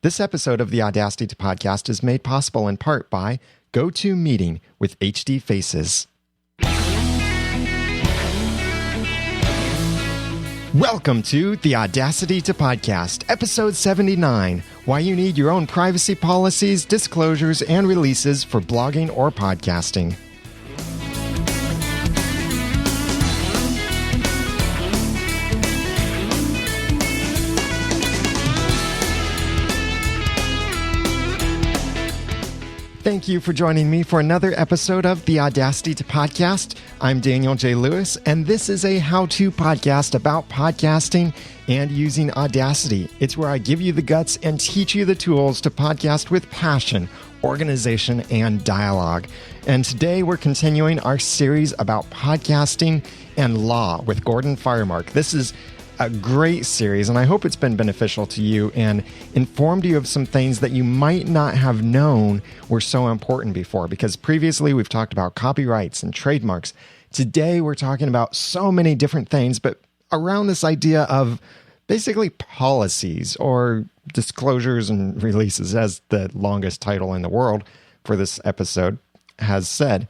This episode of the Audacity to Podcast is made possible in part by GoToMeeting with HD Faces. Welcome to the Audacity to Podcast, episode 79, why you need your own privacy policies, disclosures, and releases for blogging or podcasting. Thank you for joining me for another episode of the Audacity to Podcast. I'm Daniel J. Lewis, and this is a how-to podcast about podcasting and using Audacity. It's where I give you the guts and teach you the tools to podcast with passion, organization, and dialogue. And today we're continuing our series about podcasting and law with Gordon Firemark. This is a great series, and I hope it's been beneficial to you and informed you of some things that you might not have known were so important before, because previously we've talked about copyrights and trademarks. Today we're talking about so many different things, but around this idea of basically policies or disclosures and releases, as the longest title in the world for this episode has said.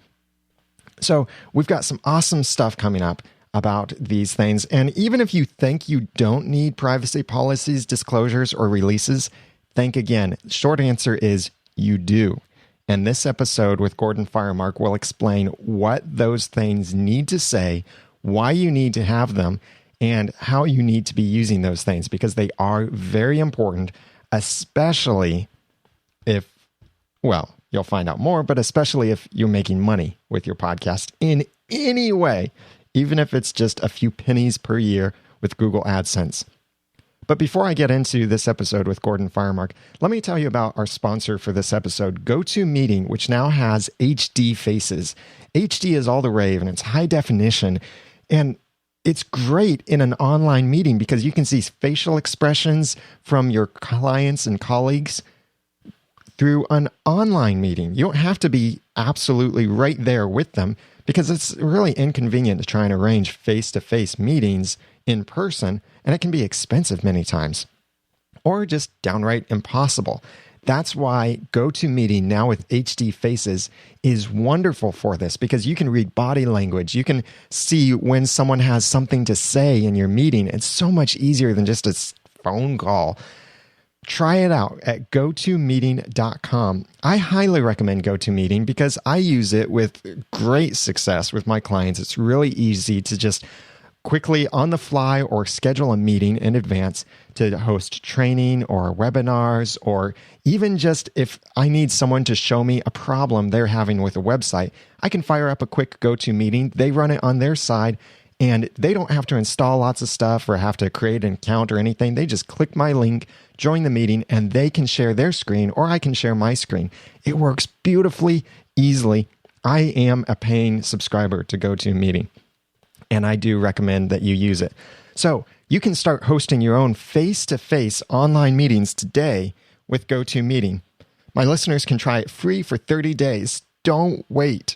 So we've got some awesome stuff coming up about these things. And even if you think you don't need privacy policies, disclosures, or releases, think again. Short answer is you do. And this episode with Gordon Firemark will explain what those things need to say, why you need to have them, and how you need to be using those things, because they are very important, especially if, well, you'll find out more, but especially if you're making money with your podcast in any way, even if it's just a few pennies per year with Google AdSense. But before I get into this episode with Gordon Firemark, let me tell you about our sponsor for this episode, GoToMeeting, which now has HD Faces. HD is all the rave, and it's high definition. And it's great in an online meeting because you can see facial expressions from your clients and colleagues through an online meeting. You don't have to be absolutely right there with them, because it's really inconvenient to try and arrange face-to-face meetings in person, and it can be expensive many times, or just downright impossible. That's why GoToMeeting, now with HD Faces, is wonderful for this, because you can read body language. You can see when someone has something to say in your meeting. It's so much easier than just a phone call. Try it out at gotomeeting.com. I highly recommend GoToMeeting because I use it with great success with my clients. It's really easy to just quickly on the fly or schedule a meeting in advance to host training or webinars, or even just if I need someone to show me a problem they're having with a website, I can fire up a quick GoToMeeting. They run it on their side, and they don't have to install lots of stuff or have to create an account or anything. They just click my link, join the meeting, and they can share their screen, or I can share my screen. It works beautifully, easily. I am a paying subscriber to GoToMeeting, and I do recommend that you use it. So you can start hosting your own face-to-face online meetings today with GoToMeeting. My listeners can try it free for 30 days. Don't wait.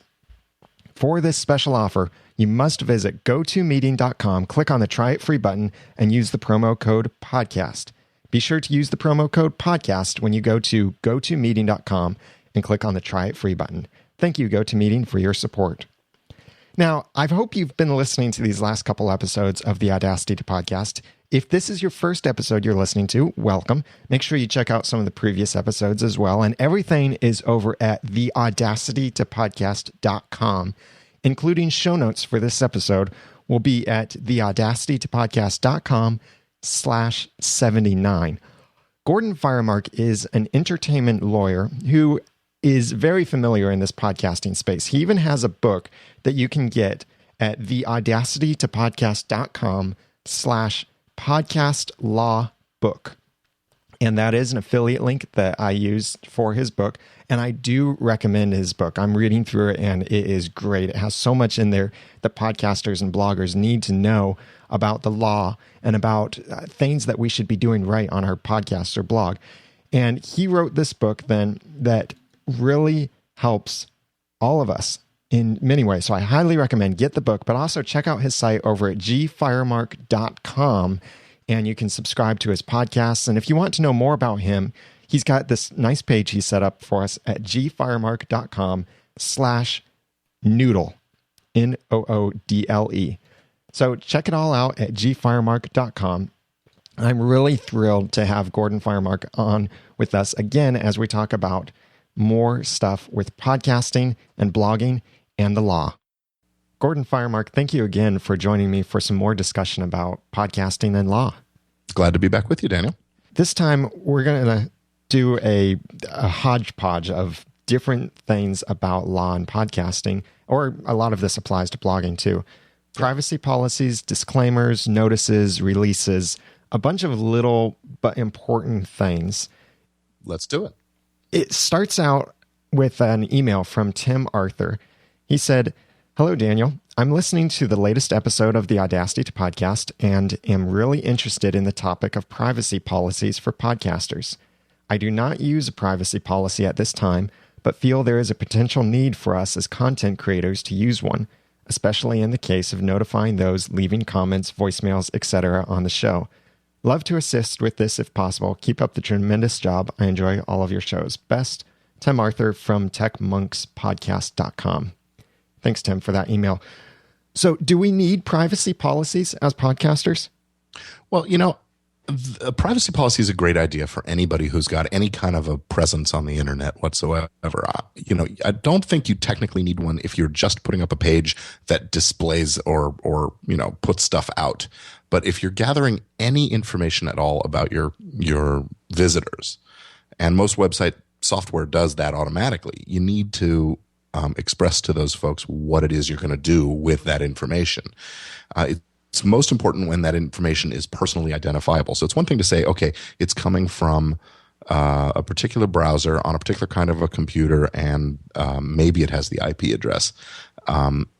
For this special offer, you must visit gotomeeting.com, click on the Try It Free button, and use the promo code PODCAST. Be sure to use the promo code PODCAST when you go to gotomeeting.com and click on the Try It Free button. Thank you, GoToMeeting, for your support. Now, I hope you've been listening to these last couple episodes of the Audacity to Podcast. If this is your first episode you're listening to, welcome. Make sure you check out some of the previous episodes as well. And everything is over at theaudacitytopodcast.com, including show notes for this episode will be at theaudacitytopodcast.com/79. Gordon Firemark is an entertainment lawyer who is very familiar in this podcasting space. He even has a book that you can get at theaudacitytopodcast.com/podcast law book. And that is an affiliate link that I use for his book. And I do recommend his book. I'm reading through it, and it is great. It has so much in there that podcasters and bloggers need to know about the law and about things that we should be doing right on our podcasts or blog. And he wrote this book then that really helps all of us in many ways. So I highly recommend get the book, but also check out his site over at gfiremark.com, and you can subscribe to his podcasts. And if you want to know more about him, he's got this nice page he set up for us at gfiremark.com/noodle, Noodle. So check it all out at gfiremark.com. I'm really thrilled to have Gordon Firemark on with us again as we talk about more stuff with podcasting and blogging and the law. Gordon Firemark, thank you again for joining me for some more discussion about podcasting and law. Glad to be back with you, Daniel. This time, we're going to do a hodgepodge of different things about law and podcasting, or a lot of this applies to blogging too. Privacy policies, disclaimers, notices, releases, a bunch of little but important things. Let's do it. It starts out with an email from Tim Arthur. He said, "Hello, Daniel. I'm listening to the latest episode of the Audacity podcast and am really interested in the topic of privacy policies for podcasters. I do not use a privacy policy at this time, but feel there is a potential need for us as content creators to use one, especially in the case of notifying those leaving comments, voicemails, etc. on the show. Love to assist with this if possible. Keep up the tremendous job. I enjoy all of your shows. Best, Tim Arthur from techmonkspodcast.com." Thanks, Tim, for that email. So do we need privacy policies as podcasters? Well, a privacy policy is a great idea for anybody who's got any kind of a presence on the internet whatsoever. I don't think you technically need one if you're just putting up a page that displays or puts stuff out. But if you're gathering any information at all about your visitors, and most website software does that automatically, you need to express to those folks what it is you're going to do with that information. It's most important when that information is personally identifiable. So it's one thing to say, okay, it's coming from a particular browser on a particular kind of a computer, and maybe it has the IP address.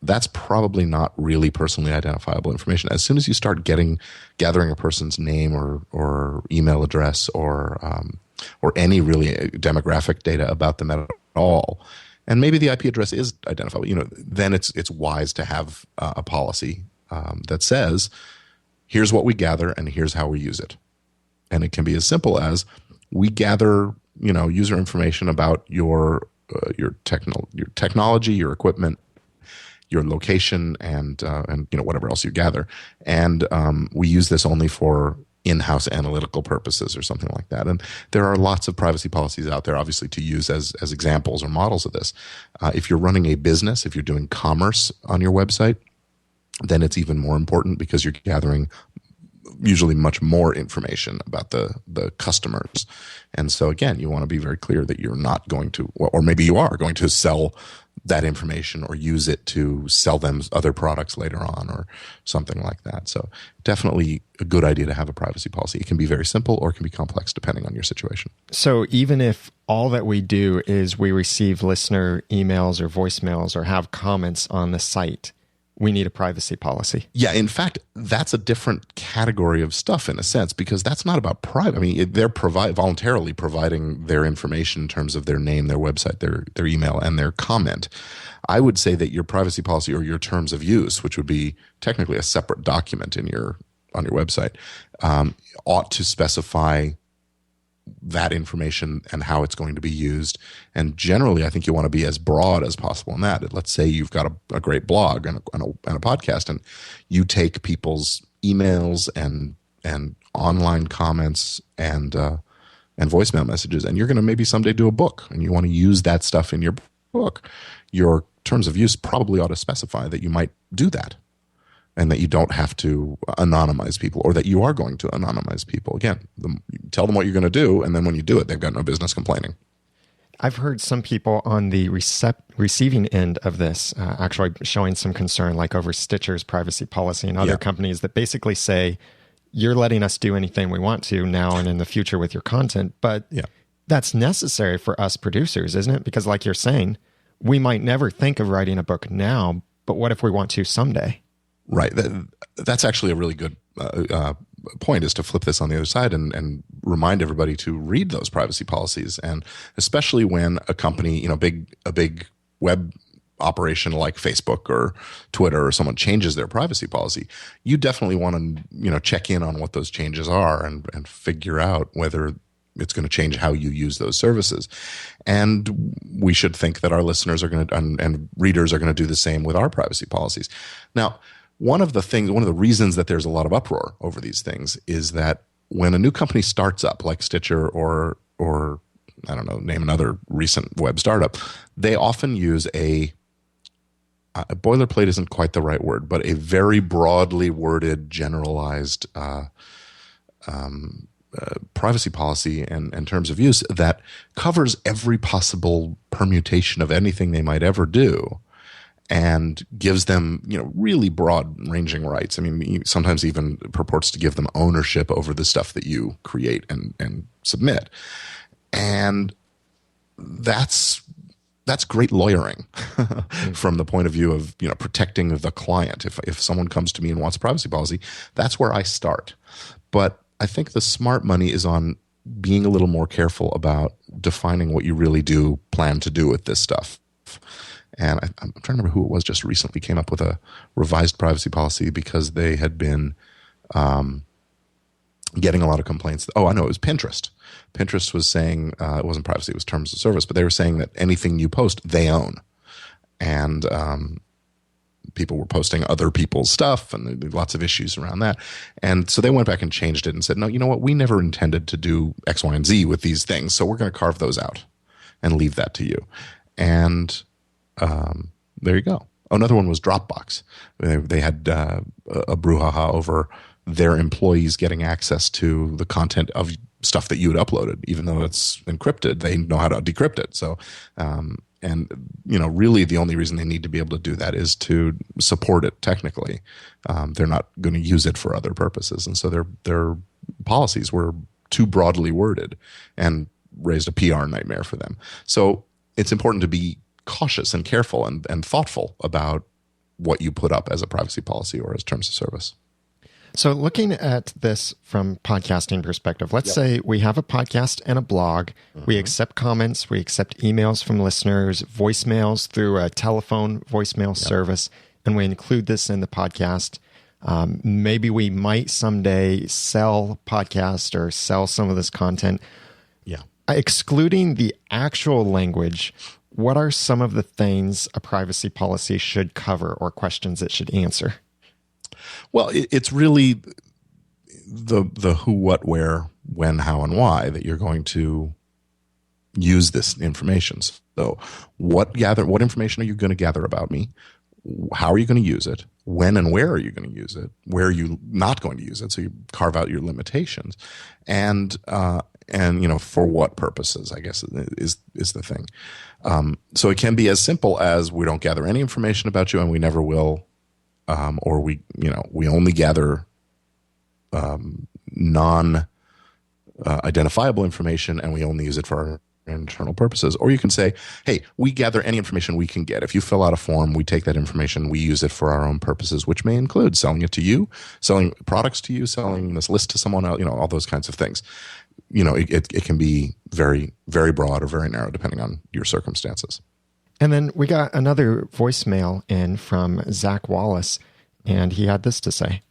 That's probably not really personally identifiable information. As soon as you start gathering a person's name or email address or any really demographic data about them at all, and maybe the IP address is identifiable, then it's wise to have a policy that says, here's what we gather and here's how we use it. And it can be as simple as, we gather, user information about your technology, your equipment, your location, and whatever else you gather. And we use this only for in-house analytical purposes or something like that. And there are lots of privacy policies out there, obviously, to use as examples or models of this. If you're running a business, if you're doing commerce on your website, then it's even more important because you're gathering usually much more information about the customers. And so again, you want to be very clear that you're not going to, or maybe you are going to sell that information or use it to sell them other products later on or something like that. So definitely a good idea to have a privacy policy. It can be very simple or it can be complex depending on your situation. So even if all that we do is we receive listener emails or voicemails or have comments on the site, we need a privacy policy. Yeah, in fact, that's a different category of stuff in a sense, because that's not about private. I mean, they're voluntarily providing their information in terms of their name, their website, their email, and their comment. I would say that your privacy policy or your terms of use, which would be technically a separate document on your website, ought to specify that information and how it's going to be used. And generally, I think you want to be as broad as possible in that. Let's say you've got a great blog and a podcast, and you take people's emails and online comments and voicemail messages, and you're going to maybe someday do a book, and you want to use that stuff in your book. Your terms of use probably ought to specify that you might do that, and that you don't have to anonymize people, or that you are going to anonymize people. Again, tell them what you're going to do, and then when you do it, they've got no business complaining. I've heard some people on the receiving end of this actually showing some concern, like over Stitcher's privacy policy and other companies that basically say, you're letting us do anything we want to now and in the future with your content, but that's necessary for us producers, isn't it? Because like you're saying, we might never think of writing a book now, but what if we want to someday? Right. That's actually a really good point, is to flip this on the other side and remind everybody to read those privacy policies. And especially when a company, a big web operation like Facebook or Twitter or someone changes their privacy policy, you definitely want to, check in on what those changes are and figure out whether it's going to change how you use those services. And we should think that our listeners are going to, and readers are going to do the same with our privacy policies. Now, one of the reasons that there's a lot of uproar over these things is that when a new company starts up, like Stitcher or I don't know, name another recent web startup, they often use a boilerplate isn't quite the right word, but a very broadly worded, generalized privacy policy and terms of use that covers every possible permutation of anything they might ever do, and gives them, really broad-ranging rights. I mean, sometimes even purports to give them ownership over the stuff that you create and submit. And that's great lawyering from the point of view of, protecting the client. If someone comes to me and wants a privacy policy, that's where I start. But I think the smart money is on being a little more careful about defining what you really do plan to do with this stuff. And I'm trying to remember who it was just recently came up with a revised privacy policy because they had been getting a lot of complaints. Oh, I know, it was Pinterest. Pinterest was saying, it wasn't privacy, it was terms of service, but they were saying that anything you post, they own. And people were posting other people's stuff, and there were lots of issues around that. And so they went back and changed it and said, no, you know what? We never intended to do X, Y, and Z with these things, so we're going to carve those out and leave that to you. And there you go. Another one was Dropbox. They had a brouhaha over their employees getting access to the content of stuff that you had uploaded, even though it's encrypted. They know how to decrypt it. So, really the only reason they need to be able to do that is to support it technically. They're not going to use it for other purposes. And so their policies were too broadly worded and raised a PR nightmare for them. So it's important to be cautious and careful and thoughtful about what you put up as a privacy policy or as terms of service. So looking at this from podcasting perspective, let's say we have a podcast and a blog. Mm-hmm. We accept comments. We accept emails from listeners, voicemails through a telephone voicemail service, and we include this in the podcast. Maybe we might someday sell podcast or sell some of this content. Yeah. Excluding the actual language, what are some of the things a privacy policy should cover or questions it should answer? Well, it's really the who, what, where, when, how, and why that you're going to use this information. So what information are you going to gather about me? How are you going to use it? When and where are you going to use it? Where are you not going to use it? So you carve out your limitations. And for what purposes, I guess, is the thing. So it can be as simple as we don't gather any information about you and we never will. Or we only gather non-identifiable information and we only use it for our internal purposes. Or you can say, hey, we gather any information we can get. If you fill out a form, we take that information, we use it for our own purposes, which may include selling it to you, selling products to you, selling this list to someone else, all those kinds of things. It can be very, very broad or very narrow depending on your circumstances. And then we got another voicemail in from Zach Wallace, and he had this to say.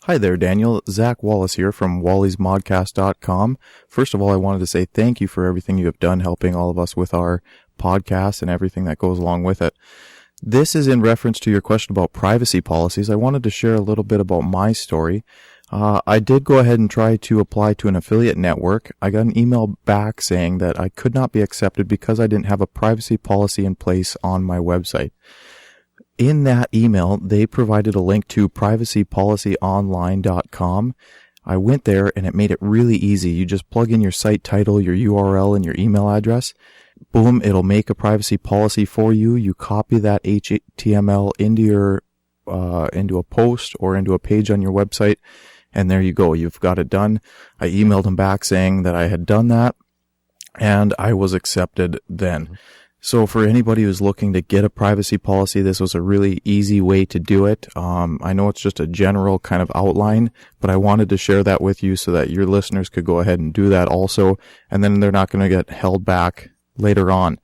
Hi there, Daniel. Zach Wallace here from wallysmodcast.com. First of all, I wanted to say thank you for everything you have done helping all of us with our podcast and everything that goes along with it. This is in reference to your question about privacy policies. I wanted to share a little bit about my story. I did go ahead and try to apply to an affiliate network. I got an email back saying that I could not be accepted because I didn't have a privacy policy in place on my website. In that email, they provided a link to privacypolicyonline.com. I went there and it made it really easy. You just plug in your site title, your URL, and your email address. Boom, it'll make a privacy policy for you. You copy that HTML into a post or into a page on your website. And there you go. You've got it done. I emailed him back saying that I had done that and I was accepted then. So for anybody who's looking to get a privacy policy, this was a really easy way to do it. I know it's just a general kind of outline, but I wanted to share that with you so that your listeners could go ahead and do that also. And then they're not going to get held back later on.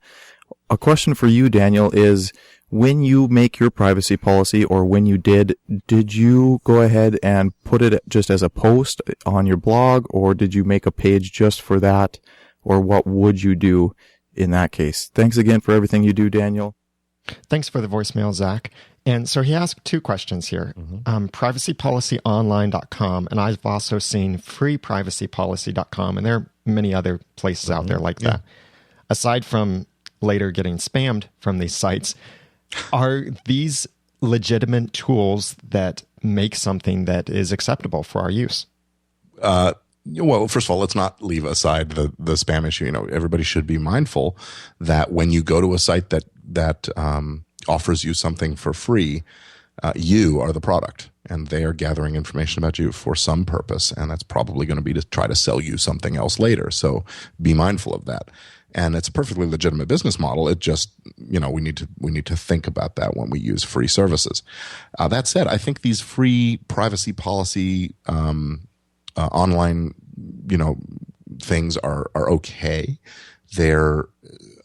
A question for you, Daniel, is when you make your privacy policy, or when you did you go ahead and put it just as a post on your blog, or did you make a page just for that, or what would you do in that case? Thanks again for everything you do, Daniel. Thanks for the voicemail, Zach. And so he asked two questions here. Privacypolicyonline.com, and I've also seen freeprivacypolicy.com, and there are many other places out there like that. Aside from later getting spammed from these sites, are these legitimate tools that make something that is acceptable for our use? Well, first of all, let's not leave aside the spam issue. Everybody should be mindful that when you go to a site that offers you something for free, you are the product, and they are gathering information about you for some purpose, and that's probably going to be to try to sell you something else later. So be mindful of that. And it's a perfectly legitimate business model. It just, we need to think about that when we use free services. That said, I think these free privacy policy online, things are okay. They're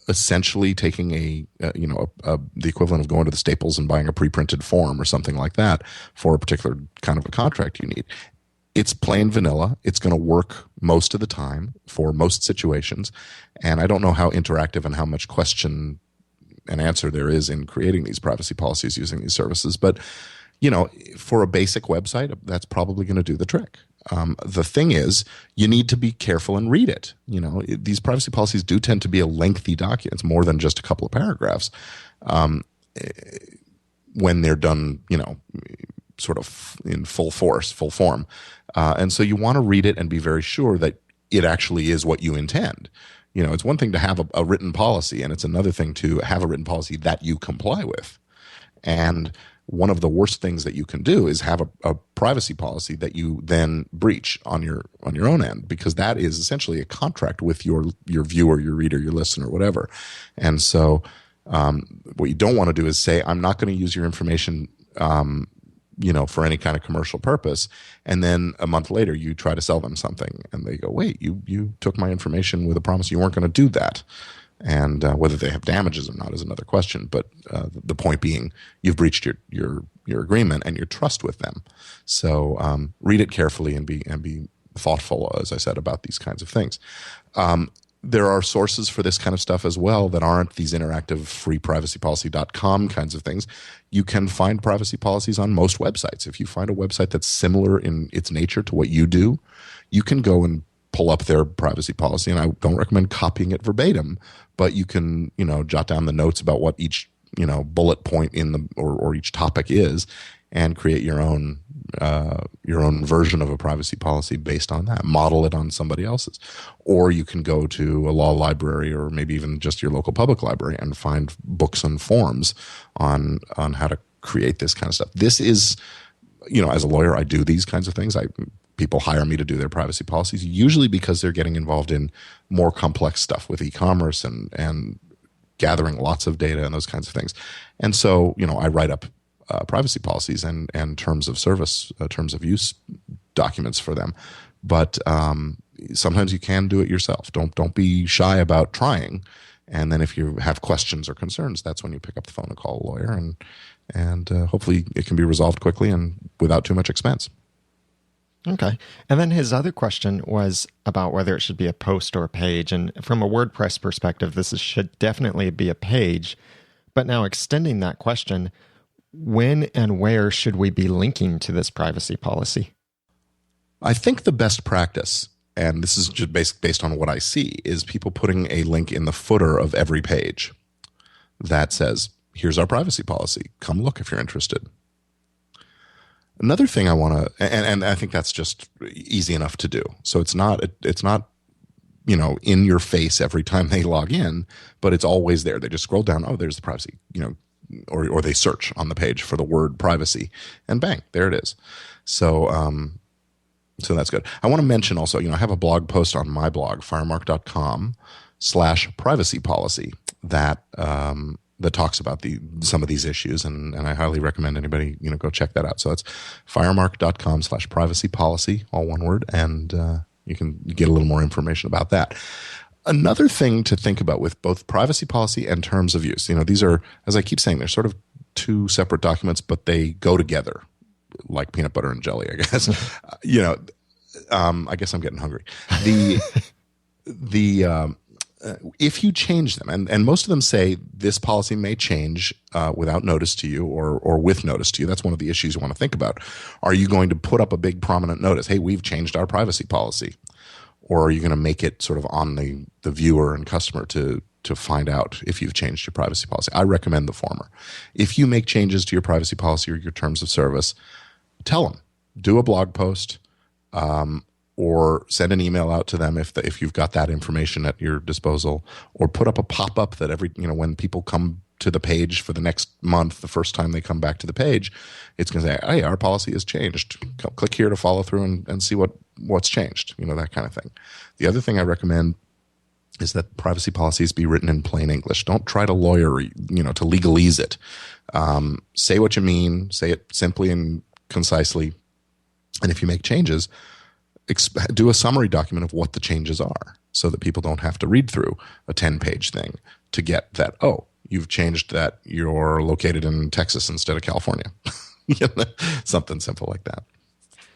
essentially taking the equivalent of going to the Staples and buying a pre-printed form or something like that for a particular kind of a contract you need. It's plain vanilla. It's going to work most of the time for most situations. And I don't know how interactive and how much question and answer there is in creating these privacy policies using these services. But, for a basic website, that's probably going to do the trick. The thing is, you need to be careful and read it. These privacy policies do tend to be a lengthy document. It's more than just a couple of paragraphs. When they're done, sort of in full form. And so you want to read it and be very sure that it actually is what you intend. It's one thing to have a written policy, and it's another thing to have a written policy that you comply with. And one of the worst things that you can do is have a privacy policy that you then breach on your own end, because that is essentially a contract with your viewer, your reader, your listener, whatever. And so what you don't want to do is say, I'm not going to use your information for any kind of commercial purpose. And then a month later, you try to sell them something and they go, wait, you took my information with a promise you weren't going to do that. And whether they have damages or not is another question. But the point being, you've breached your agreement and your trust with them. So read it carefully and be thoughtful, as I said, about these kinds of things. There are sources for this kind of stuff as well that aren't these interactive freeprivacypolicy.com kinds of things. You can find privacy policies on most websites. If you find a website that's similar in its nature to what you do, you can go and pull up their privacy policy. And I don't recommend copying it verbatim, but you can, jot down the notes about what each, bullet point in or each topic is, and create your own version of a privacy policy based on that. Model it on somebody else's. Or you can go to a law library, or maybe even just your local public library, and find books and forms on how to create this kind of stuff. This is, as a lawyer, I do these kinds of things. People hire me to do their privacy policies, usually because they're getting involved in more complex stuff with e-commerce and gathering lots of data and those kinds of things. And so, I write up privacy policies and terms of service, terms of use documents for them. But sometimes you can do it yourself. Don't be shy about trying. And then if you have questions or concerns, that's when you pick up the phone and call a lawyer, and hopefully it can be resolved quickly and without too much expense. Okay. And then his other question was about whether it should be a post or a page. And from a WordPress perspective, should definitely be a page. But now extending that question, when and where should we be linking to this privacy policy? I think the best practice, and this is just based on what I see, is people putting a link in the footer of every page that says, here's our privacy policy. Come look if you're interested. Another thing I want to, and I think that's just easy enough to do. So it's not, in your face every time they log in, but it's always there. They just scroll down. Oh, there's the privacy, or they search on the page for the word privacy, and bang, there it is. So that's good. I want to mention also, I have a blog post on my blog, firemark.com/privacy policy that talks about some of these issues, and I highly recommend anybody, go check that out. So it's firemark.com/privacy policy, all one word, and you can get a little more information about that. Another thing to think about with both privacy policy and terms of use, these are, as I keep saying, they're sort of two separate documents, but they go together like peanut butter and jelly, I guess. I guess I'm getting hungry. If you change them, and most of them say this policy may change without notice to you or with notice to you. That's one of the issues you want to think about. Are you going to put up a big prominent notice? Hey, we've changed our privacy policy. Or are you going to make it sort of on the viewer and customer to find out if you've changed your privacy policy? I recommend the former. If you make changes to your privacy policy or your terms of service, tell them. Do a blog post, or send an email out to them if you've got that information at your disposal, or put up a pop-up that when people come to the page for the next month, the first time they come back to the page, it's going to say, hey, our policy has changed. Click here to follow through and see what's changed, that kind of thing. The other thing I recommend is that privacy policies be written in plain English. Don't try to lawyer, to legalese it. Say what you mean, say it simply and concisely. And if you make changes, do a summary document of what the changes are so that people don't have to read through a 10-page thing to get that, oh, you've changed that you're located in Texas instead of California. Something simple like that.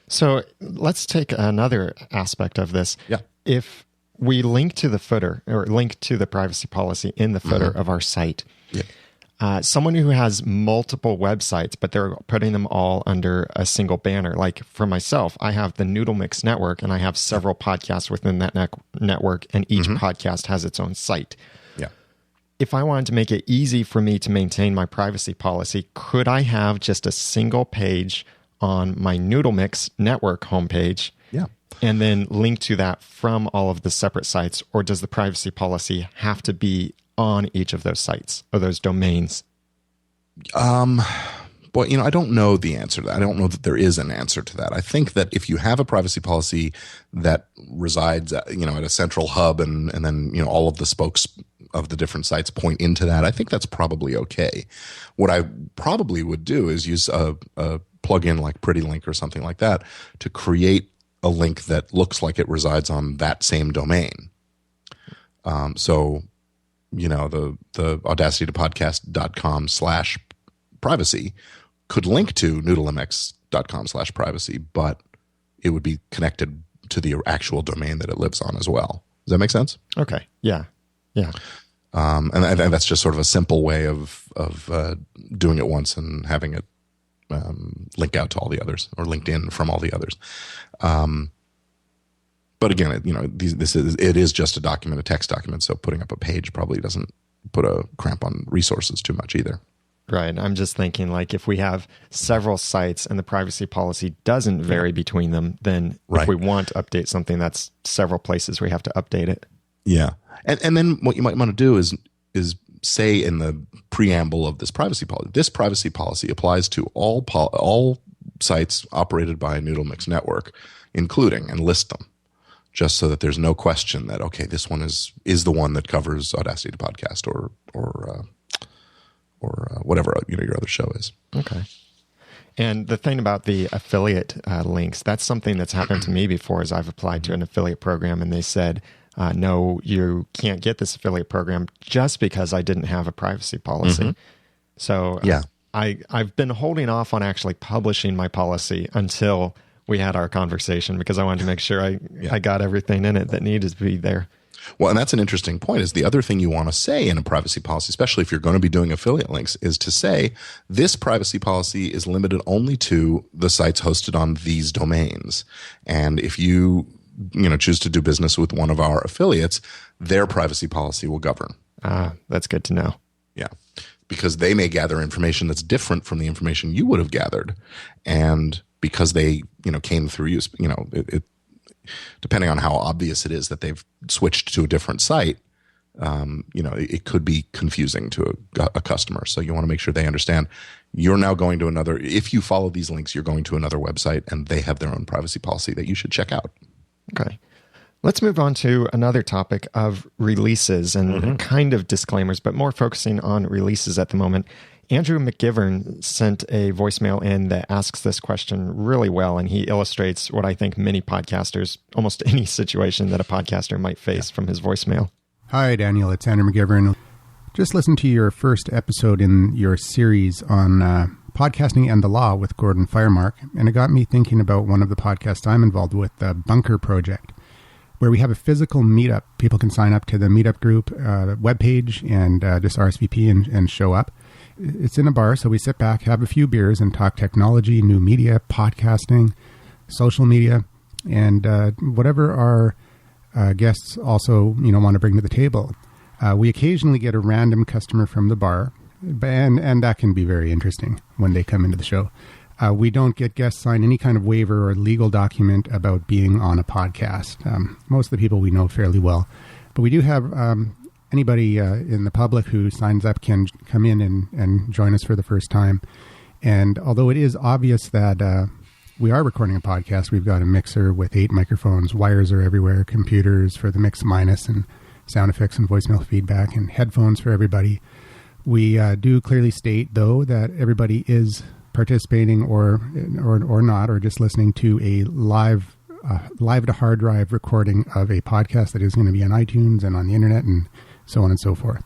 So let's take another aspect of this. Yeah. If we link to the footer or link to the privacy policy in the footer of our site, someone who has multiple websites, but they're putting them all under a single banner. Like for myself, I have the Noodle Mix Network, and I have several podcasts within that network, and each podcast has its own site. Yeah. If I wanted to make it easy for me to maintain my privacy policy, could I have just a single page on my Noodle Mix Network homepage? Yeah. And then link to that from all of the separate sites? Or does the privacy policy have to be on each of those sites or those domains? Well, I don't know the answer to that. I don't know that there is an answer to that. I think that if you have a privacy policy that resides, at a central hub and then, all of the spokes of the different sites point into that, I think that's probably okay. What I probably would do is use a plugin like Pretty Link or something like that to create a link that looks like it resides on that same domain. So, the audacitytopodcast.com/privacy could link to noodlemx.com/privacy, but it would be connected to the actual domain that it lives on as well. Does that make sense? Okay. Yeah. Yeah. And that's just sort of a simple way of doing it once and having it link out to all the others, or linked in from all the others. But again, it is just a document, a text document. So putting up a page probably doesn't put a cramp on resources too much either. Right. I'm just thinking, like, if we have several sites and the privacy policy doesn't vary between them, then if we want to update something, that's several places we have to update it. Yeah. And then what you might want to do is say in the preamble of this privacy policy applies to all sites operated by a Noodle Mix network, including, and list them, just so that there's no question that, okay, this one is the one that covers Audacity to Podcast or whatever your other show is. Okay. And the thing about the affiliate links, that's something that's happened to me before. Is I've applied to an affiliate program and they said, no, you can't get this affiliate program just because I didn't have a privacy policy. So yeah, I've been holding off on actually publishing my policy until we had our conversation, because I wanted to make sure I got everything in it that needed to be there. Well, and that's an interesting point, is the other thing you want to say in a privacy policy, especially if you're going to be doing affiliate links, is to say this privacy policy is limited only to the sites hosted on these domains. And if you choose to do business with one of our affiliates, their privacy policy will govern. That's good to know. Yeah. Because they may gather information that's different from the information you would have gathered. And because they, came through you, depending on how obvious it is that they've switched to a different site, it could be confusing to a customer. So you want to make sure they understand you're now going to another, if you follow these links, you're going to another website and they have their own privacy policy that you should check out. Okay. Let's move on to another topic of releases and kind of disclaimers, but more focusing on releases at the moment. Andrew McGivern sent a voicemail in that asks this question really well, and he illustrates what I think many podcasters, almost any situation that a podcaster might face from his voicemail. Hi, Daniel. It's Andrew McGivern. Just listened to your first episode in your series on podcasting and the law with Gordon Firemark, and it got me thinking about one of the podcasts I'm involved with, the Bunker Project, where we have a physical meetup. People can sign up to the meetup group webpage and just RSVP and show up. It's in a bar, so we sit back, have a few beers, and talk technology, new media, podcasting, social media, and whatever our guests also want to bring to the table. We occasionally get a random customer from the bar, and that can be very interesting when they come into the show. We don't get guests sign any kind of waiver or legal document about being on a podcast. Most of the people we know fairly well. But we do have anybody in the public who signs up can come in and join us for the first time. And although it is obvious that we are recording a podcast, we've got a mixer with 8 microphones, wires are everywhere, computers for the mix minus, and sound effects and voicemail feedback, and headphones for everybody. We do clearly state, though, that everybody is participating or not, or just listening to a live to hard drive recording of a podcast that is going to be on iTunes and on the internet and so on and so forth.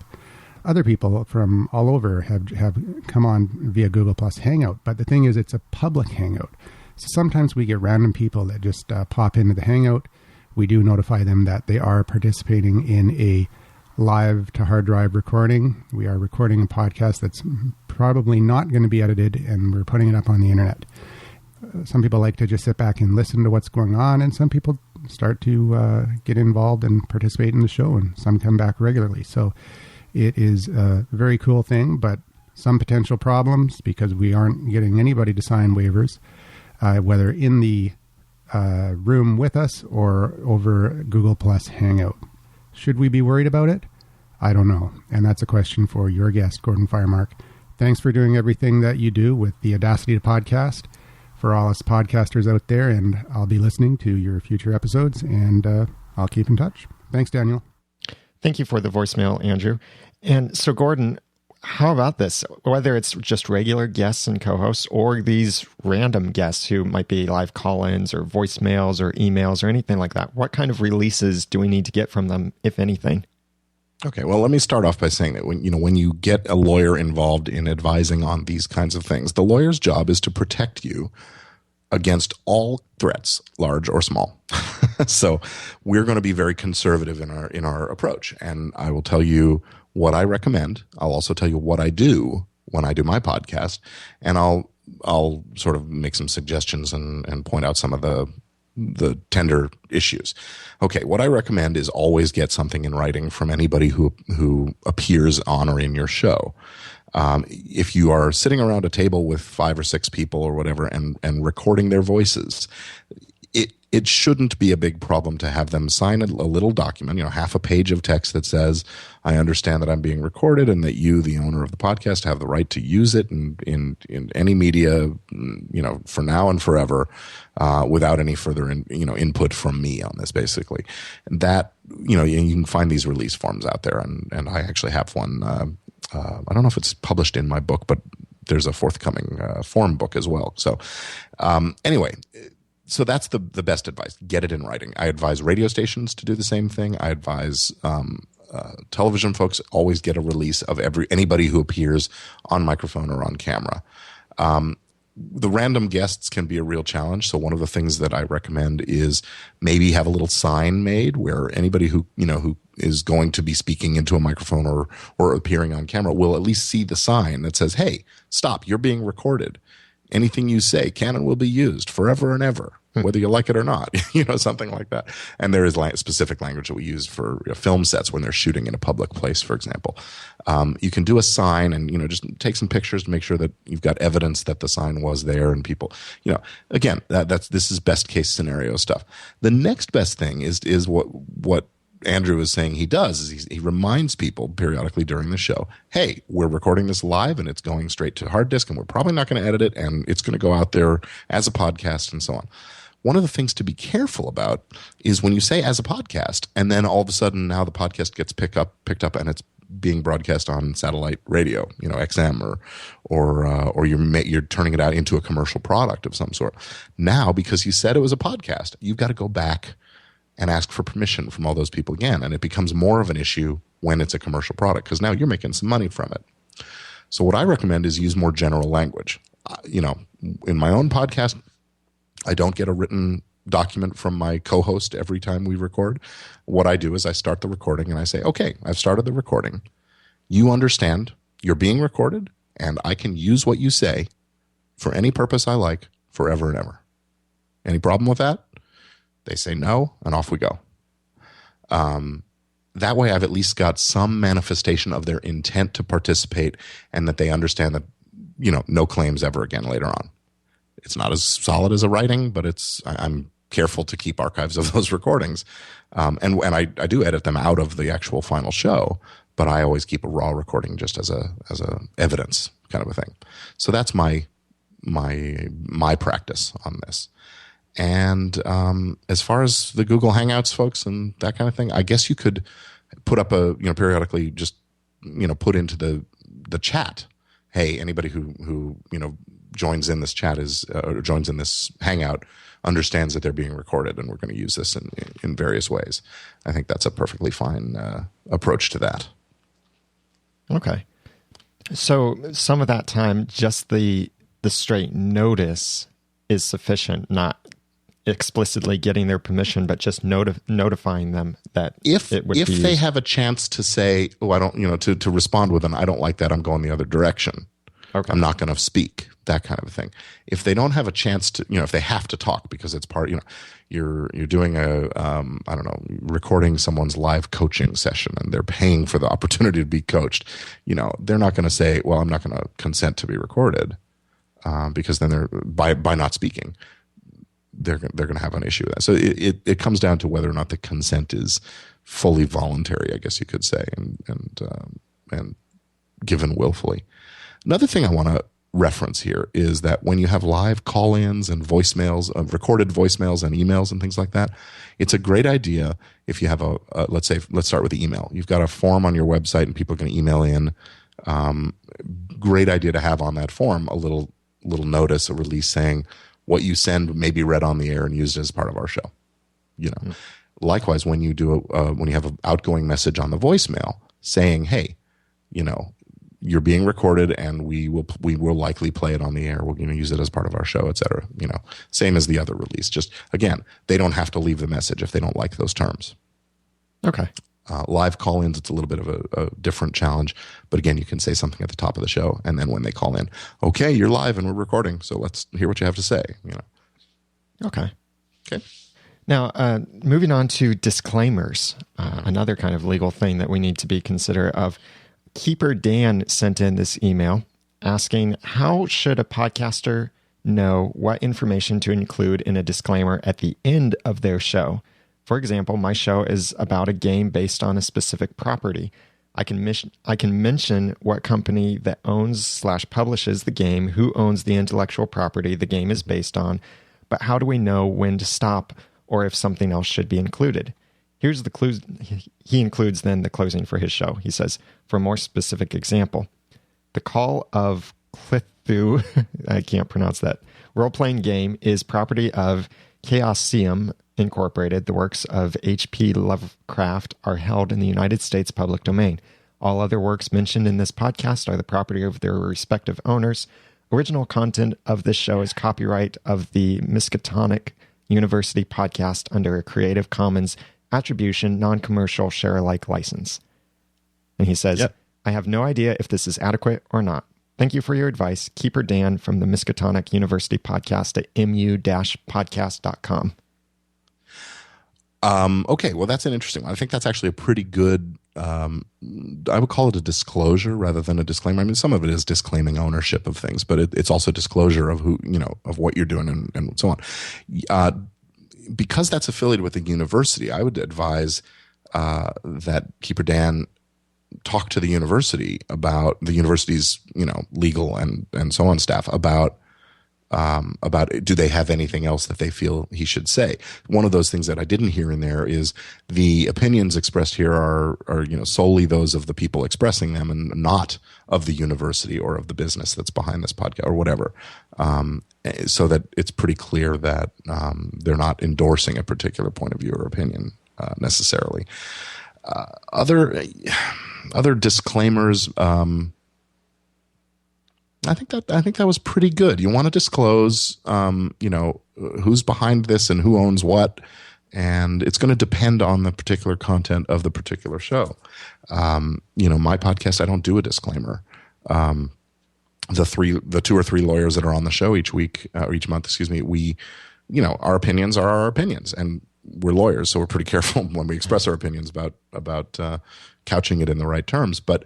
Other people from all over have come on via Google Plus Hangout, but the thing is, it's a public Hangout. So sometimes we get random people that just pop into the Hangout. We do notify them that they are participating in a live to hard drive recording. We are recording a podcast that's probably not going to be edited, and we're putting it up on the internet. Some people like to just sit back and listen to what's going on, and some people start to get involved and participate in the show, and some come back regularly. So it is a very cool thing, but some potential problems because we aren't getting anybody to sign waivers, whether in the room with us or over Google Plus Hangout. Should we be worried about it? I don't know. And that's a question for your guest, Gordon Firemark. Thanks for doing everything that you do with the Audacity podcast for all us podcasters out there. And I'll be listening to your future episodes, and I'll keep in touch. Thanks, Daniel. Thank you for the voicemail, Andrew. And so, Gordon, how about this? Whether it's just regular guests and co-hosts or these random guests who might be live call-ins or voicemails or emails or anything like that, what kind of releases do we need to get from them, if anything? Okay, well, let me start off by saying that when you get a lawyer involved in advising on these kinds of things, the lawyer's job is to protect you against all threats, large or small. So we're going to be very conservative in our approach, and I will tell you what I recommend. I'll also tell you what I do when I do my podcast, and I'll sort of make some suggestions and point out some of the tender issues. Okay, what I recommend is always get something in writing from anybody who appears on or in your show. If you are sitting around a table with 5 or 6 people or whatever and recording their voices, it shouldn't be a big problem to have them sign a little document, half a page of text that says, I understand that I'm being recorded and that you, the owner of the podcast, have the right to use it in any media, for now and forever, without any further, input from me on this, basically. And that, you can find these release forms out there. And I actually have one, I don't know if it's published in my book, but there's a forthcoming form book as well. So anyway, so that's the best advice. Get it in writing. I advise radio stations to do the same thing. I advise television folks always get a release of anybody who appears on microphone or on camera. The random guests can be a real challenge. So one of the things that I recommend is maybe have a little sign made where anybody who is going to be speaking into a microphone or appearing on camera will at least see the sign that says, hey, stop, you're being recorded. Anything you say can and will be used forever and ever, whether you like it or not, something like that. And there is specific language that we use for film sets when they're shooting in a public place, for example. You can do a sign and, just take some pictures to make sure that you've got evidence that the sign was there and people, again, this is best case scenario stuff. The next best thing is what Andrew is saying he does is he reminds people periodically during the show, hey, we're recording this live and it's going straight to hard disk and we're probably not going to edit it and it's going to go out there as a podcast and so on. One of the things to be careful about is when you say as a podcast and then all of a sudden now the podcast gets picked up and it's being broadcast on satellite radio, XM or you're turning it out into a commercial product of some sort. Now, because you said it was a podcast, you've got to go back and ask for permission from all those people again. And it becomes more of an issue when it's a commercial product because now you're making some money from it. So what I recommend is use more general language. In my own podcast, I don't get a written document from my co-host every time we record. What I do is I start the recording and I say, okay, I've started the recording. You understand you're being recorded and I can use what you say for any purpose I like forever and ever. Any problem with that? They say no, and off we go. That way I've at least got some manifestation of their intent to participate and that they understand that, no claims ever again later on. It's not as solid as a writing, but I'm careful to keep archives of those recordings. And I do edit them out of the actual final show, but I always keep a raw recording just as a evidence kind of a thing. So that's my practice on this. And as far as the Google Hangouts folks and that kind of thing, I guess you could put up periodically just put into the chat, hey, anybody who joins in this chat or joins in this Hangout understands that they're being recorded, and we're going to use this in various ways. I think that's a perfectly fine approach to that. Okay, so some of that time, just the straight notice is sufficient, not explicitly getting their permission, but just notifying them that if they used. Have a chance to say, oh, I don't, to respond with an, I don't like that, I'm going the other direction. Okay. I'm not going to speak, that kind of a thing. If they don't have a chance to, if they have to talk because it's part, you're doing recording someone's live coaching session and they're paying for the opportunity to be coached, they're not going to say, well, I'm not going to consent to be recorded because then they're, by not speaking, they're going to have an issue with that. So it comes down to whether or not the consent is fully voluntary, I guess you could say, and given willfully. Another thing I want to reference here is that when you have live call-ins and voicemails, recorded voicemails and emails and things like that, it's a great idea if you have let's start with the email. You've got a form on your website and people are going to email in. Great idea to have on that form a little notice, a release saying what you send may be read on the air and used as part of our show. Likewise, when you do when you have an outgoing message on the voicemail saying, hey, you're being recorded and we will likely play it on the air. We're going to use it as part of our show, et cetera. Same as the other release. Just again, they don't have to leave the message if they don't like those terms. Okay. Live call-ins, it's a little bit of a different challenge. But again, you can say something at the top of the show. And then when they call in, okay, you're live and we're recording. So let's hear what you have to say. Okay. Okay. Now, moving on to disclaimers, another kind of legal thing that we need to be considerate of. Keeper Dan sent in this email asking, how should a podcaster know what information to include in a disclaimer at the end of their show? For example, my show is about a game based on a specific property. I can mention what company that owns/publishes the game, who owns the intellectual property the game is based on, but how do we know when to stop or if something else should be included? Here's the clues. He includes then the closing for his show. He says, for a more specific example, the Call of Cthulhu, I can't pronounce that, role-playing game is property of Chaosium Incorporated. The works of H.P. Lovecraft are held in the United States public domain. All other works mentioned in this podcast are the property of their respective owners. Original content of this show is copyright of the Miskatonic University podcast under a Creative Commons Attribution, non-commercial, share-alike license. And he says, yep. I have no idea if this is adequate or not. Thank you for your advice. Keeper Dan from the Miskatonic University podcast at mu-podcast.com. Okay, well, that's an interesting one. I think that's actually a pretty good, I would call it a disclosure rather than a disclaimer. I mean, some of it is disclaiming ownership of things, but it's also disclosure of who, of what you're doing and so on. Because that's affiliated with the university, I would advise that Keeper Dan talk to the university about the university's, legal and so on staff about do they have anything else that they feel he should say. One of those things that I didn't hear in there is the opinions expressed here are solely those of the people expressing them and not of the university or of the business that's behind this podcast or whatever. So that it's pretty clear that they're not endorsing a particular point of view or opinion. necessarily. Other disclaimers. I think that was pretty good. You want to disclose, who's behind this and who owns what, and it's going to depend on the particular content of the particular show. My podcast, I don't do a disclaimer. The 2 or 3 lawyers that are on the show each month, we, our opinions are our opinions, and we're lawyers, so we're pretty careful when we express our opinions about couching it in the right terms. But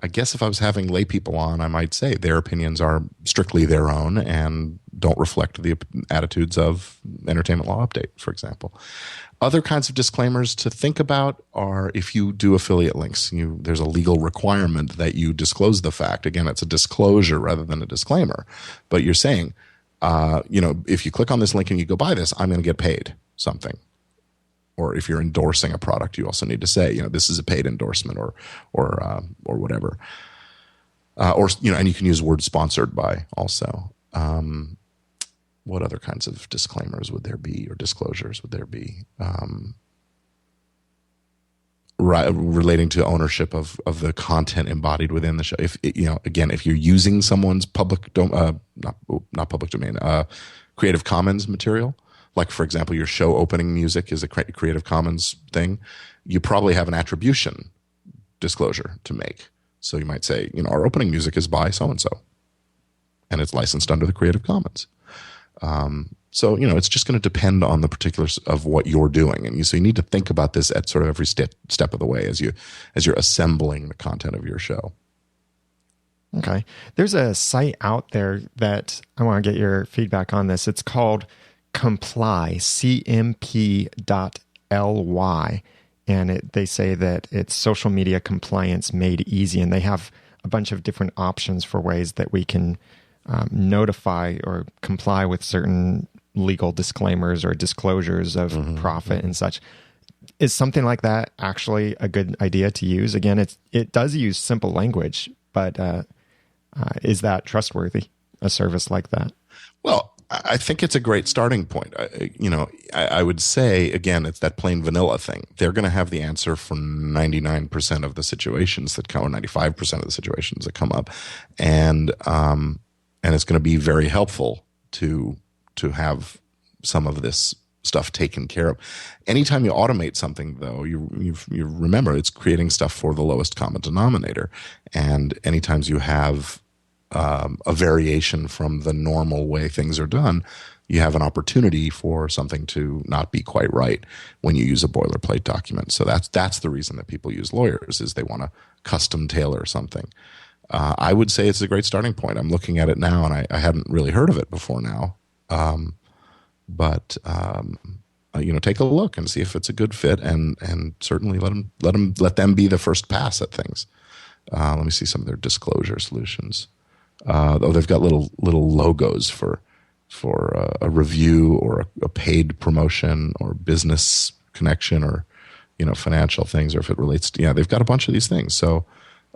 I guess if I was having lay people on, I might say their opinions are strictly their own and don't reflect the attitudes of Entertainment Law Update, for example. Other kinds of disclaimers to think about are if you do affiliate links, there's a legal requirement that you disclose the fact. Again, it's a disclosure rather than a disclaimer. But you're saying, if you click on this link and you go buy this, I'm going to get paid something. Or if you're endorsing a product, you also need to say, this is a paid endorsement or whatever. And you can use word sponsored by also. What other kinds of disclaimers would there be or disclosures would there be? Relating to ownership of the content embodied within the show. If you're using someone's not public domain, Creative Commons material, like, for example, your show opening music is a Creative Commons thing, you probably have an attribution disclosure to make. So you might say, our opening music is by so-and-so, and it's licensed under the Creative Commons. So it's just going to depend on the particulars of what you're doing. And so you need to think about this at sort of every step of the way as you're assembling the content of your show. Okay. There's a site out there that I want to get your feedback on this. It's called Comply, CMP.ly. And they say that it's social media compliance made easy. And they have a bunch of different options for ways that we can notify or comply with certain legal disclaimers or disclosures of profit and such. Is something like that actually a good idea to use? Again, it does use simple language, but is that trustworthy, a service like that? Well, I think it's a great starting point. I would say, again, it's that plain vanilla thing. They're going to have the answer for 99% of the situations that come, or 95% of the situations that come up. And it's going to be very helpful to have some of this stuff taken care of. Anytime you automate something, though, you remember it's creating stuff for the lowest common denominator. And anytime you have a variation from the normal way things are done, you have an opportunity for something to not be quite right when you use a boilerplate document. So that's the reason that people use lawyers, is they want to custom tailor something. I would say it's a great starting point. I'm looking at it now, and I hadn't really heard of it before now. But take a look and see if it's a good fit, and certainly let them be the first pass at things. Let me see some of their disclosure solutions. They've got little logos for a review or a paid promotion or business connection or financial things, or if it relates to they've got a bunch of these things. So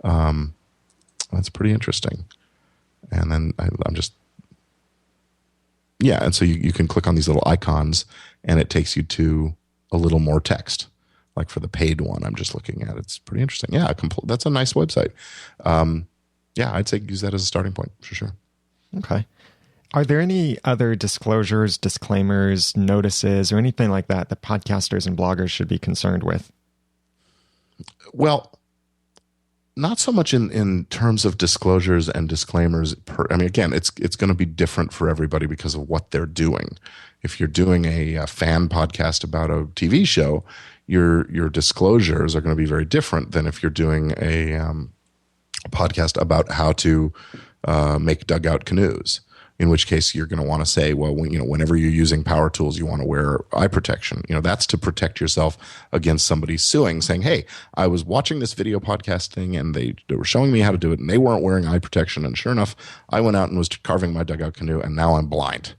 that's pretty interesting. And then and so you can click on these little icons, and it takes you to a little more text. Like for the paid one, I'm just looking at. It's pretty interesting. Yeah, that's a nice website. I'd say use that as a starting point for sure. Okay. Are there any other disclosures, disclaimers, notices, or anything like that podcasters and bloggers should be concerned with? Well, not so much in terms of disclosures and disclaimers. Again, it's going to be different for everybody because of what they're doing. If you're doing a fan podcast about a TV show, your disclosures are going to be very different than if you're doing a podcast about how to make dugout canoes. In which case, you're going to want to say, well, whenever you're using power tools, you want to wear eye protection. That's to protect yourself against somebody suing, saying, "Hey, I was watching this video podcast thing, and they were showing me how to do it, and they weren't wearing eye protection. And sure enough, I went out and was carving my dugout canoe, and now I'm blind."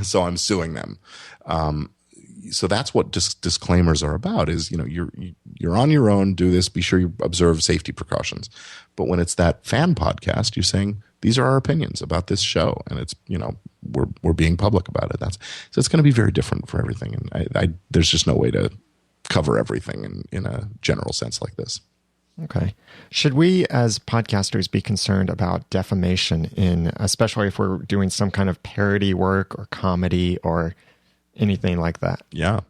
So I'm suing them. So that's what disclaimers are about. Is you're on your own. Do this. Be sure you observe safety precautions. But when it's that fan podcast, you're saying, these are our opinions about this show, and it's, we're being public about it. So it's going to be very different for everything, and there's just no way to cover everything in a general sense like this. Okay. Should we as podcasters be concerned about defamation especially if we're doing some kind of parody work or comedy or anything like that? Yeah.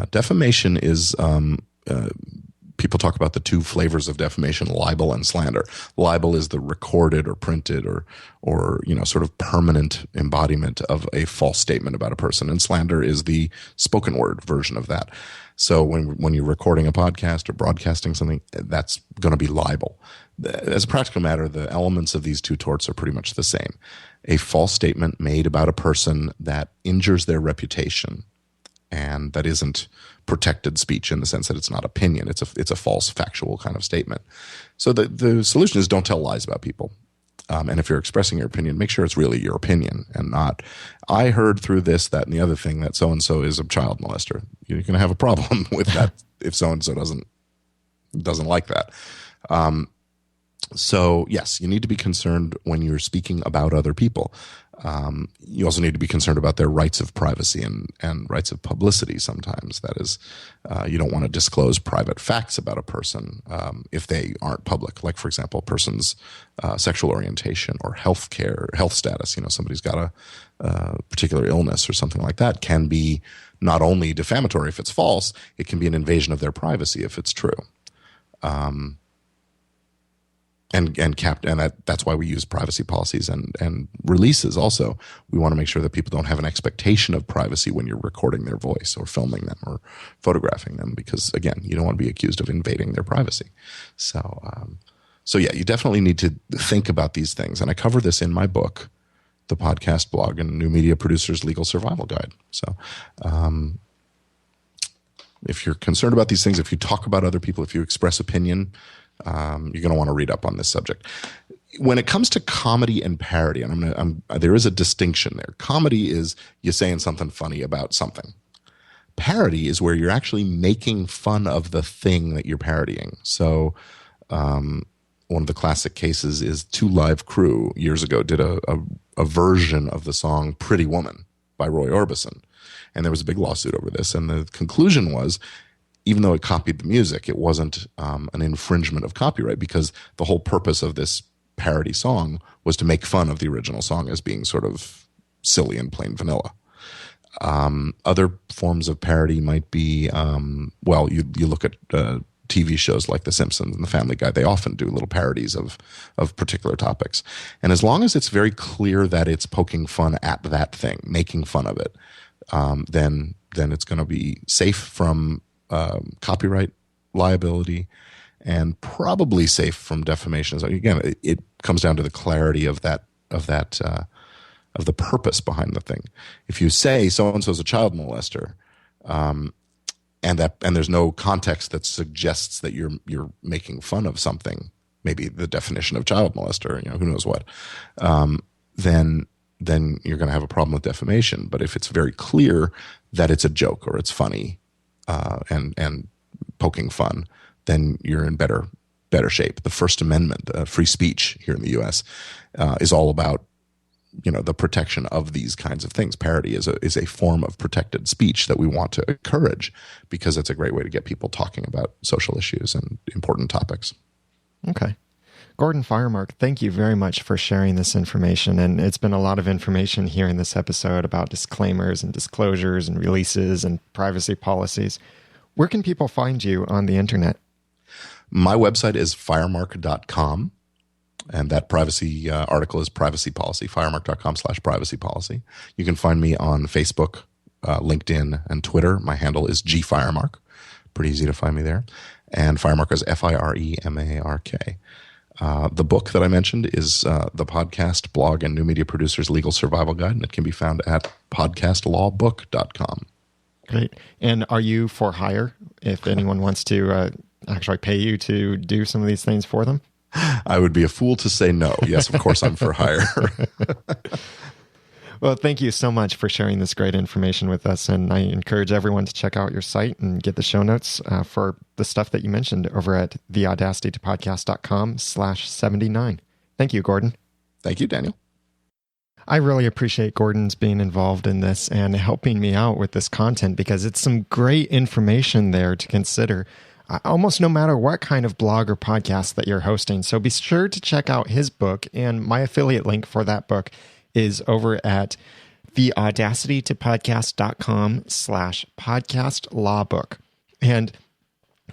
Defamation is, people talk about the two flavors of defamation, libel and slander. Libel is the recorded or printed or sort of permanent embodiment of a false statement about a person. And slander is the spoken word version of that. So when you're recording a podcast or broadcasting something, that's going to be libel. As a practical matter, the elements of these two torts are pretty much the same. A false statement made about a person that injures their reputation, and that isn't protected speech in the sense that it's not opinion. It's a false factual kind of statement. So the solution is don't tell lies about people. And if you're expressing your opinion, make sure it's really your opinion and not, I heard through this, that, and the other thing that so-and-so is a child molester. You're going to have a problem with that if so-and-so doesn't like that. So yes, you need to be concerned when you're speaking about other people. You also need to be concerned about their rights of privacy and rights of publicity sometimes. That is, you don't want to disclose private facts about a person if they aren't public. Like, for example, a person's sexual orientation or health status. Somebody's got a particular illness or something like that can be not only defamatory if it's false, it can be an invasion of their privacy if it's true. That's why we use privacy policies and releases also. We want to make sure that people don't have an expectation of privacy when you're recording their voice or filming them or photographing them, because again, you don't want to be accused of invading their privacy. So yeah, you definitely need to think about these things. And I cover this in my book, The Podcast Blog and New Media Producers Legal Survival Guide. So, if you're concerned about these things, if you talk about other people, if you express opinion, you're going to want to read up on this subject. When it comes to comedy and parody, and there is a distinction there. Comedy is you saying something funny about something. Parody is where you're actually making fun of the thing that you're parodying. So, one of the classic cases is Two Live Crew years ago did a version of the song Pretty Woman by Roy Orbison. And there was a big lawsuit over this. And the conclusion was, even though it copied the music, it wasn't an infringement of copyright, because the whole purpose of this parody song was to make fun of the original song as being sort of silly and plain vanilla. Other forms of parody might be, you look at TV shows like The Simpsons and The Family Guy. They often do little parodies of particular topics. And as long as it's very clear that it's poking fun at that thing, making fun of it, then it's going to be safe from copyright liability and probably safe from defamation. So again, it comes down to the clarity of the purpose behind the thing. If you say so-and-so is a child molester, and there's no context that suggests that you're making fun of something, maybe the definition of child molester, who knows what, then you're going to have a problem with defamation. But if it's very clear that it's a joke or it's funny, and poking fun, then you're in better shape. The First Amendment, free speech here in the U.S., is all about the protection of these kinds of things. Parody is a form of protected speech that we want to encourage, because it's a great way to get people talking about social issues and important topics. Okay. Gordon Firemark, thank you very much for sharing this information. And it's been a lot of information here in this episode about disclaimers and disclosures and releases and privacy policies. Where can people find you on the internet? My website is firemark.com. And that privacy article is privacy policy, firemark.com/privacy policy. You can find me on Facebook, LinkedIn, and Twitter. My handle is gfiremark. Pretty easy to find me there. And Firemark is FIREMARK. The book that I mentioned is the Podcast Blog and New Media Producers Legal Survival Guide, and it can be found at podcastlawbook.com. Great. And are you for hire if anyone wants to actually pay you to do some of these things for them? I would be a fool to say no. Yes, of course I'm for hire. Well, thank you so much for sharing this great information with us. And I encourage everyone to check out your site and get the show notes for the stuff that you mentioned over at theaudacitytopodcast.com/79. Thank you, Gordon. Thank you, Daniel. I really appreciate Gordon's being involved in this and helping me out with this content because it's some great information there to consider, almost no matter what kind of blog or podcast that you're hosting. So be sure to check out his book, and my affiliate link for that book is over at theaudacitytopodcast.com/podcast-lawbook. And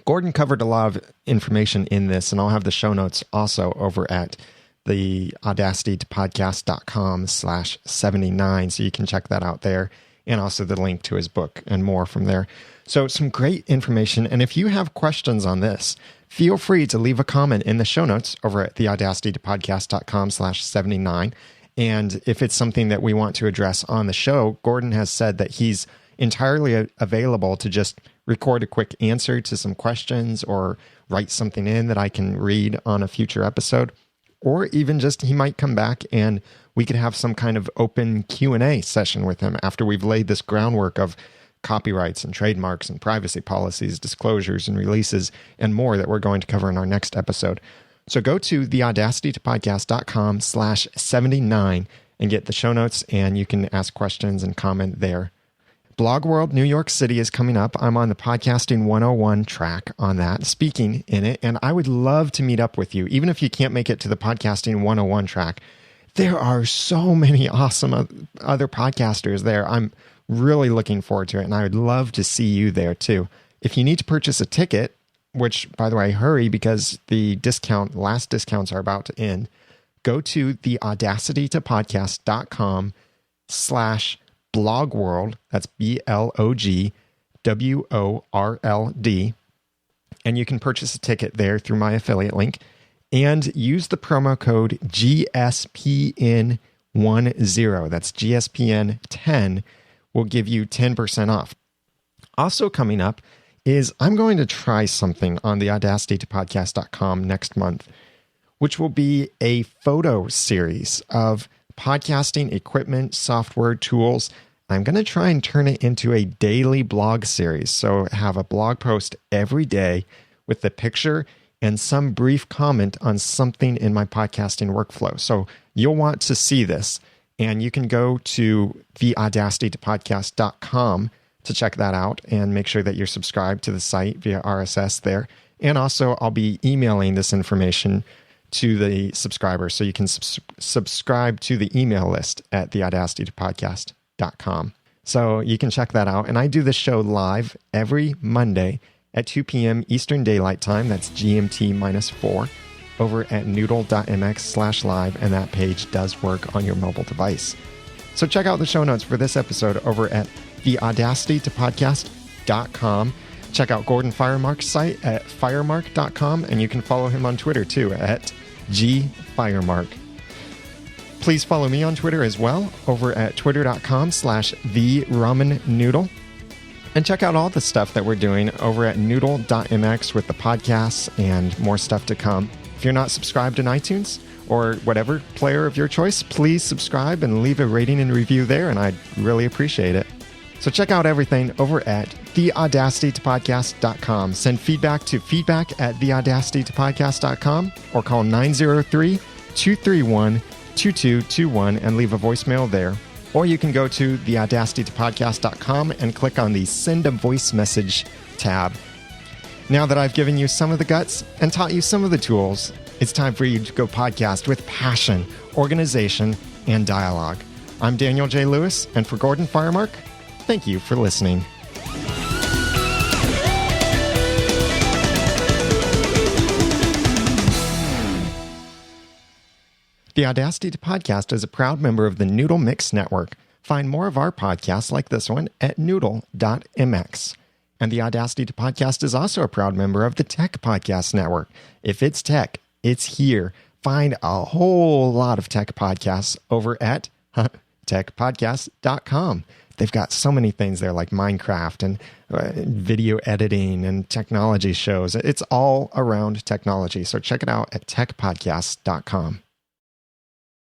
Gordon covered a lot of information in this, and I'll have the show notes also over at the audacitytopodcast.com/79. So you can check that out there, and also the link to his book and more from there. So some great information. And if you have questions on this, feel free to leave a comment in the show notes over at the audacitytopodcast.com/79. And if it's something that we want to address on the show, Gordon has said that he's entirely available to just record a quick answer to some questions or write something in that I can read on a future episode. Or even just he might come back and we could have some kind of open Q&A session with him after we've laid this groundwork of copyrights and trademarks and privacy policies, disclosures and releases, and more that we're going to cover in our next episode. So go to theaudacitytopodcast.com/79 and get the show notes, and you can ask questions and comment there. Blog World New York City is coming up. I'm on the Podcasting 101 track on that, speaking in it, and I would love to meet up with you, even if you can't make it to the Podcasting 101 track. There are so many awesome other podcasters there. I'm really looking forward to it, and I would love to see you there too. If you need to purchase a ticket, which, by the way, hurry because the last discounts are about to end, go to theaudacitytopodcast.com/blogworld. That's BLOGWORLD. And you can purchase a ticket there through my affiliate link and use the promo code GSPN10. That's GSPN10 will give you 10% off. Also coming up is I'm going to try something on the audacitytopodcast.com next month, which will be a photo series of podcasting equipment, software, tools. I'm going to try and turn it into a daily blog series. So have a blog post every day with the picture and some brief comment on something in my podcasting workflow. So you'll want to see this, and you can go to theaudacitytopodcast.com to check that out and make sure that you're subscribed to the site via RSS there. And also I'll be emailing this information to the subscribers, so you can subscribe to the email list at theaudacitytopodcast.com. So you can check that out. And I do this show live every Monday at 2 p.m. Eastern Daylight Time. That's GMT -4 over at noodle.mx/live. And that page does work on your mobile device. So check out the show notes for this episode over at theaudacitytopodcast.com. Check out Gordon Firemark's site at firemark.com, and you can follow him on Twitter too at gfiremark. Please follow me on Twitter as well over at twitter.com/theramennoodle. And check out all the stuff that we're doing over at noodle.mx with the podcasts and more stuff to come. If you're not subscribed in iTunes or whatever player of your choice, please subscribe and leave a rating and review there, and I'd really appreciate it. So check out everything over at theaudacitytopodcast.com. Send feedback to feedback@theaudacitytopodcast.com or call 903-231-2221 and leave a voicemail there. Or you can go to theaudacitytopodcast.com and click on the Send a Voice Message tab. Now that I've given you some of the guts and taught you some of the tools, it's time for you to go podcast with passion, organization, and dialogue. I'm Daniel J. Lewis, and for Gordon Firemark, thank you for listening. The Audacity to Podcast is a proud member of the Noodle Mix Network. Find more of our podcasts like this one at noodle.mx. And the Audacity to Podcast is also a proud member of the Tech Podcast Network. If it's tech, it's here. Find a whole lot of tech podcasts over at techpodcast.com. They've got so many things there like Minecraft and video editing and technology shows. It's all around technology. So check it out at techpodcast.com.